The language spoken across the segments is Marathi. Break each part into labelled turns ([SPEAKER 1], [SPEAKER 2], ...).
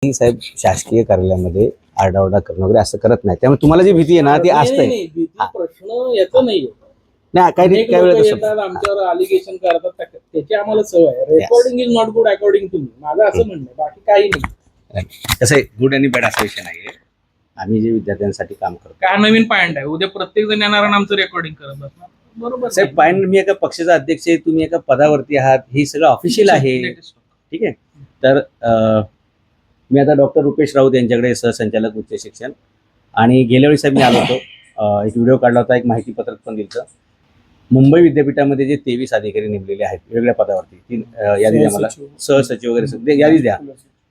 [SPEAKER 1] ही साहेब शासकीय कार्यालयामध्ये आरडाओरडा करणं वगैरे असं करत नाही. त्यामुळे तुम्हाला जी भीती आहे ना ती असते.
[SPEAKER 2] प्रश्न याचा नाहीये.
[SPEAKER 1] नाही काही वेळेस
[SPEAKER 2] येतात आमच्यावर अलिगेशन करतात त्याची आम्हाला सवय आहे. Recording is not good according to me. माझं असं म्हणणं आहे, बाकी काही नाही.
[SPEAKER 1] कसं आहे, गुड आणि बॅड असा विषय नाहीये. आम्ही जे विद्यार्थ्यांसाठी काम करतो
[SPEAKER 2] काय नवीन पॉईंट आहे, उद्या प्रत्येक जण येणार आणि आमचं रेकॉर्डिंग करत बसणार. बरोबर
[SPEAKER 1] साहेब. पॉईंट, मी एका पक्षाचा अध्यक्ष आहे, तुम्ही एका पदावरती आहात, हे सगळं ऑफिशियल आहे. ठीक आहे. तर मी आता डॉक्टर रुपेश राऊत यांच्याकडे सहसंचालक उच्च शिक्षण, आणि गेल्या वेळी साहेब मी आलो होतो, एक व्हिडिओ काढला होता, एक माहिती पत्रक पण दिलं. मुंबई विद्यापीठामध्ये जे 23 अधिकारी नेमलेले आहेत वेगवेगळ्या पदावरती, ती यादी द्या मला, सहसचिव वगैरे सगळे यादी द्या.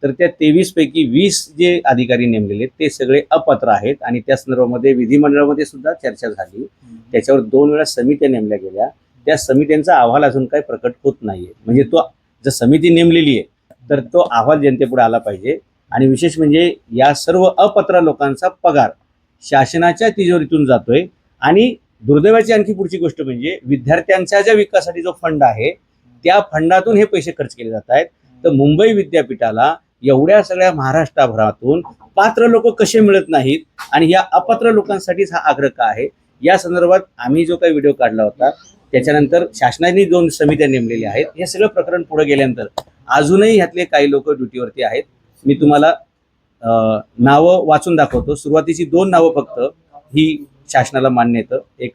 [SPEAKER 1] तर त्या 23 पैकी 20 जे अधिकारी नेमलेले ते सगळे अपात्र आहेत, आणि त्या संदर्भामध्ये विधिमंडळामध्ये सुद्धा चर्चा झाली. त्याच्यावर 2 वेळा समित्या नेमल्या गेल्या. त्या समित्यांचा अहवाल अजून काही प्रकट होत नाहीये. म्हणजे तो जर समिती नेमलेली आहे तर तो अहवाल जनतेपुढे आला पाहिजे. आणि विशेष म्हणजे या सर्व अपात्र लोकांचा पगार शासनाच्या तिजोरीतून जातोय. आणि दुर्दैवाची आणखी पुढची गोष्ट म्हणजे विद्यार्थ्यांच्या ज्या विकासासाठी जो फंड आहे त्या फंडातून हे पैसे खर्च केले जात आहेत. तर मुंबई विद्यापीठाला एवढ्या सगळ्या महाराष्ट्रभरातून पात्र लोक कसे मिळत नाहीत, आणि या अपात्र लोकांसाठीच हा आग्रह का आहे, या संदर्भात आम्ही जो काही व्हिडिओ काढला होता त्याच्यानंतर शासनाने 2 समित्या नेमलेल्या आहेत. हे सगळं प्रकरण पुढे गेल्यानंतर अजूनही ह्यातले काही लोक ड्युटीवरती आहेत. मी तुम्हाला नावं वाचून दाखवतो. सुरुवातीची 2 नावं फक्त ही शासनाला मान्य येतं. एक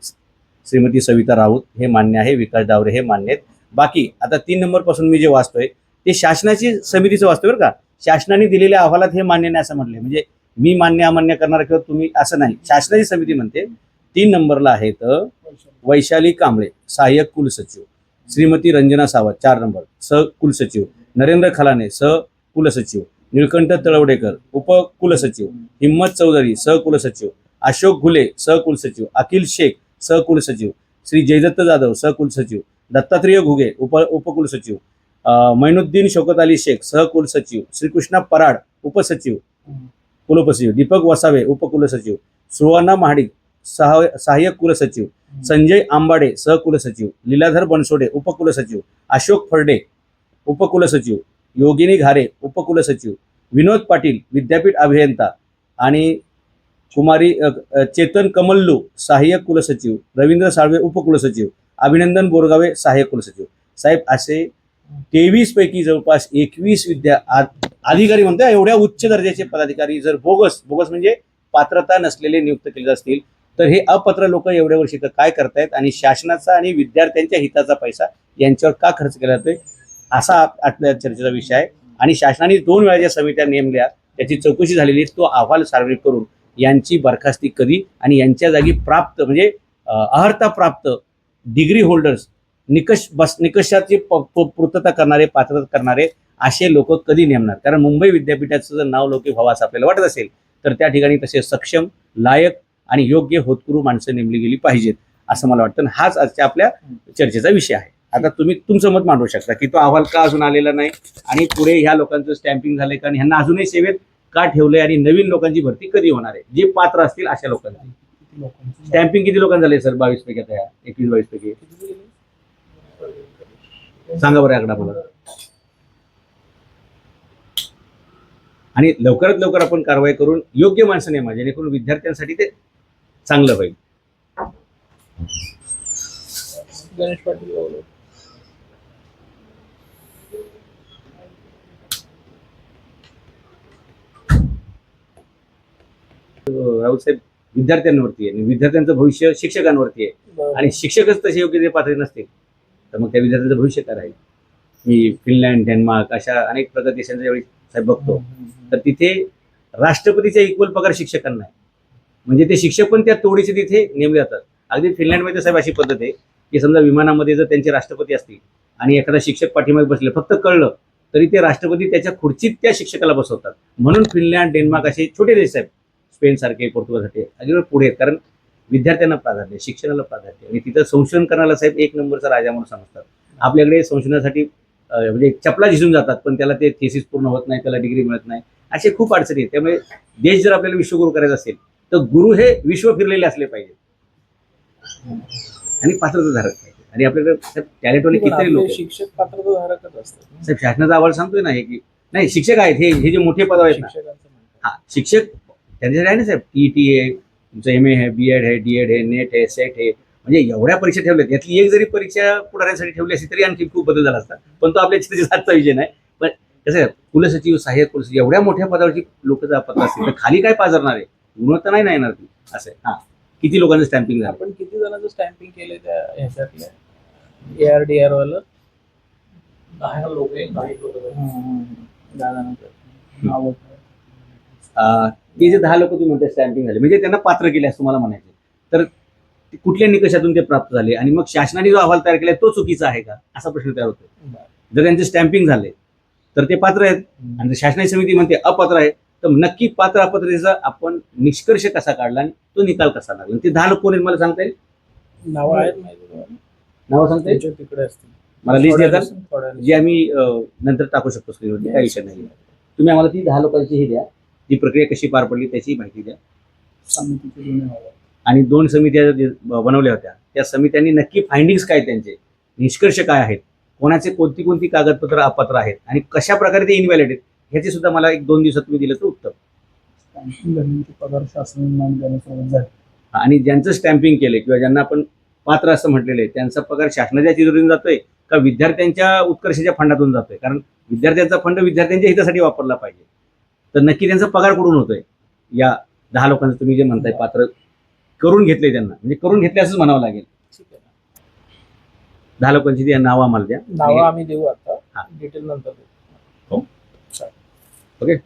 [SPEAKER 1] श्रीमती सविता राऊत हे मान्य आहे, विकास डावरे हे मान्य आहेत. बाकी आता 3 नंबर पासून मी जे वाचतोय ते शासनाची समितीचं वाचतोय बरं का. शासनाने दिलेल्या अहवालात हे मान्य नाही असं म्हटले, म्हणजे मी मान्य अमान्य करणार किंवा तुम्ही असं नाही, शासनाची समिती म्हणते. 3 नंबरला आहेत वैशाली कांबळे सहाय्यक कुलसचिव, श्रीमती रंजना सावंत 4 नंबर सहकुलसचिव, नरेंद्र खलाने सहकुलसचिव, निळकंठ तळवडेकर उपकुलसचिव, हिम्मत चौधरी सहकुलसचिव, अशोक घुले सहकुलसचिव, अखिल शेख सहकुलसचिव, श्री जयदत्त जाधव सहकुलसचिव, दत्तात्रेय घुगे उपकुलसचिव, मैनुद्दीन शौकत अली शेख सहकुलसचिव, श्रीकृष्णा पराड उपसचिव कुलसचिव, दीपक वसावे उपकुलसचिव, सुवर्णा महाडिक सहाय्यक कुलसचिव, संजय आंबाडे सहकुलसचिव, लीलाधर बनसोडे उपकुलसचिव, अशोक फर्डे उपकुलसचिव, योगिनी घारे उपकुलसचिव, विनोद पाटील विद्यापीठ अभियंता, आणि कुमारी चेतन कमल्लू सहाय्यक कुलसचिव, रवींद्र साळवे उपकुलसचिव, अभिनंदन बोरगावे सहाय्यक कुलसचिव. साहेब, असे 23 पैकी जवळपास 21 अधिकारी म्हणतो, एवढ्या उच्च दर्जाचे पदाधिकारी जर बोगस म्हणजे पात्रता नसलेले नियुक्त केले असतील तर हे अपात्र लोक एवढ्या वर्षी काय करतायत, आणि शासनाचा आणि विद्यार्थ्यांच्या हिताचा पैसा यांच्यावर का खर्च केला जातोय, असा आपल्या चर्चेचा विषय आहे. आणि शासनाने 2 वेळा ज्या समित्या नेमल्या त्याची चौकशी झालेली, तो अहवाल सार्वजनिक करून यांची बरखास्ती कधी, आणि यांच्या जागी प्राप्त म्हणजे अर्हता प्राप्त डिग्री होल्डर्स, निकषाची पूर्तता करणारे, पात्रता करणारे असे लोक कधी नेमणार. कारण मुंबई विद्यापीठाचं जर नाव लौकिक व्हावं असं आपल्याला वाटत असेल तर त्या ठिकाणी तसे सक्षम, लायक आणि योग्य होतकरू माणसं नेमली गेली पाहिजेत असं मला वाटतं. हाच आजच्या आपल्या चर्चेचा विषय आहे. आता तुम्ही तुमचं मत मांडू शकता की तो अहवाल का अजून आलेला नाही, आणि पुढे ह्या लोकांचं स्टॅम्पिंग झालंय का, ह्यांना अजूनही सेवेत का ठेवलंय, आणि नवीन लोकांची भरती कधी होणार आहे, जे पात्र असतील अशा लोकांची. स्टॅम्पिंग किती लोकांना झाले सर? 22 पैकी, आता 21-22 पैकी सांगा बरं आकडा मला. आणि लवकरात लवकर आपण कारवाई करून योग्य माणसं नेमा, जेणेकरून विद्यार्थ्यांसाठी ते चांगलं होईल.
[SPEAKER 2] गणेश पाटील
[SPEAKER 1] राऊत साहेब विद्यार्थ्यांवरती आहे, विद्यार्थ्यांचं भविष्य शिक्षकांवरती आहे, आणि शिक्षकच तसे योग्य ते पात्र नसतील तर मग त्या विद्यार्थ्यांचं भविष्य काय राहील. मी फिनलँड, डेन्मार्क अशा अनेक प्रगत देशांचा ज्यावेळी साहेब बघतो तर तिथे राष्ट्रपतीच्या इक्वल पगार शिक्षकांना आहे. म्हणजे ते शिक्षक पण त्या तोडीचे तिथे नेमले जातात. अगदी फिनलँडमध्ये साहेब अशी पद्धत आहे की समजा विमानामध्ये जर त्यांचे राष्ट्रपती असतील आणि एखादा शिक्षक पाठीमागे बसले, फक्त कळलं तरी ते राष्ट्रपती त्याच्या खुर्चीत त्या शिक्षकाला बसवतात. म्हणून फिनलँड, डेन्मार्क असे छोटे देश साहेब, स्पेन सारखे, पोर्तुगाल सारखे अगदी पुढे आहेत. कारण विद्यार्थ्यांना प्राधान्य, शिक्षणाला प्राधान्य, आणि तिथं संशोधन करण्याला साहेब 1 नंबरचा राजा म्हणून समजतात. आपल्याकडे संशोधनासाठी म्हणजे चपला झिजून जातात, पण त्याला ते थेसिस पूर्ण होत नाही, त्याला डिग्री मिळत नाही, असे खूप अडचणी आहेत. त्यामुळे देश जर आपल्याला विश्वगुरु करायचा असेल तर गुरु हे विश्व फिरलेले असले पाहिजे आणि पात्रताधारक पाहिजे. आणि आपल्याकडे टॅलेंटवाले कितीतरी लोक
[SPEAKER 2] शिक्षक पात्रताधारकच असतात
[SPEAKER 1] साहेब. शासनाचा अहवाल सांगतोय ना हे की नाही शिक्षक आहेत, हे जे मोठे पद आहेत ना,
[SPEAKER 2] शिक्षकांचं म्हणतात.
[SPEAKER 1] हा शिक्षक त्यांच्यासाठी आहे ना साहेब, टीईटी आहे, तुमचं MA आहे, BEd आहे, DEd आहे, नेट आहे, सेट आहे, म्हणजे एवढ्या परीक्षा ठेवल्यात. यातली एक जरी परीक्षा पुढाऱ्यांसाठी ठेवली असती तरी आणखी खूप बदल झाला असता, पण तो आपल्या चित्रचा विषय नाही. पण कसं आहे, कुलसचिव, सहाय्यक कुलसचिव एवढ्या मोठ्या पदावरची लोक जर पत्र असतील तर खाली काय पाजरणार आहे, गुणवत्ता नाही ना येणार ती. असं आहे. हा किती लोकांचं स्टॅम्पिंग झालं,
[SPEAKER 2] आपण किती जणांचं स्टॅम्पिंग केलंय त्या ह्याच्यातल्या ARDR वालं? 10 लोक 10 जणांचं नाव.
[SPEAKER 1] ते जे 10 लोक तुम्ही म्हणता स्टॅम्पिंग झाले म्हणजे त्यांना पात्र केले असं तुम्हाला म्हणायचे, तर ते कुठल्या निकषातून ते प्राप्त झाले आणि मग शासनाने जो अहवाल तयार केलाय तो चुकीचा आहे का, असा प्रश्न तयार होतो. जर त्यांचे स्टॅम्पिंग झाले तर ते पात्र आहेत आणि जर शासनाची समिती म्हणते अपात्र आहे, तर नक्की पात्र अपात्रतेचा आपण निष्कर्ष कसा काढला आणि तो निकाल कसा लागला. ते 10 लोक कोण आहेत मला सांगता येईल?
[SPEAKER 2] नावं आहेत माहिती तुम्हाला?
[SPEAKER 1] नाव सांगता येईल?
[SPEAKER 2] त्याच्या तिकडे असतील.
[SPEAKER 1] मला लिस्ट देतात
[SPEAKER 2] थोड्या
[SPEAKER 1] जे आम्ही नंतर टाकू शकतो स्क्रीनवरती, काही विषय नाही. तुम्ही आम्हाला ती 10 लोकांची ही द्या, ती प्रक्रिया कशी पार पडली त्याची माहिती द्या.
[SPEAKER 2] समितीचे जुने हवा.
[SPEAKER 1] आणि 2 समित्या जे बनवल्या होत्या त्या समित्यांनी नक्की फायंडिंग्स काय, त्यांचे निष्कर्ष काय आहेत, कोणाचे कोणती कागदपत्र अपात्र आहेत आणि कशा प्रकारे ते इनव्हॅलिड आहेत, ह्याचे सुद्धा मला 1-2 दिवसात तुम्ही दिलं तर उत्तम.
[SPEAKER 2] पगार शासन
[SPEAKER 1] आणि ज्यांचं स्टॅम्पिंग केले किंवा ज्यांना आपण पात्र असं म्हटलेलं आहे त्यांचा पगार शासनाच्या तिजोरीतून जातोय का विद्यार्थ्यांच्या उत्कर्षाच्या फंडातून जातोय, कारण विद्यार्थ्यांचा फंड विद्यार्थ्यांच्या हितासाठी वापरला पाहिजे. तर नक्की त्यांचा पगार कुठून होतोय, या 10 लोकांचं तुम्ही जे म्हणताय पात्र करून घेतले त्यांना, म्हणजे करून घेतले असंच म्हणावं लागेल.
[SPEAKER 2] ठीक आहे.
[SPEAKER 1] 10 लोकांची ती नावं आम्हाला द्या.
[SPEAKER 2] नावं आम्ही देऊ आता,
[SPEAKER 1] हा.
[SPEAKER 2] डिटेल नंतर देऊ.
[SPEAKER 1] हो.
[SPEAKER 2] चालेल.
[SPEAKER 1] ओके.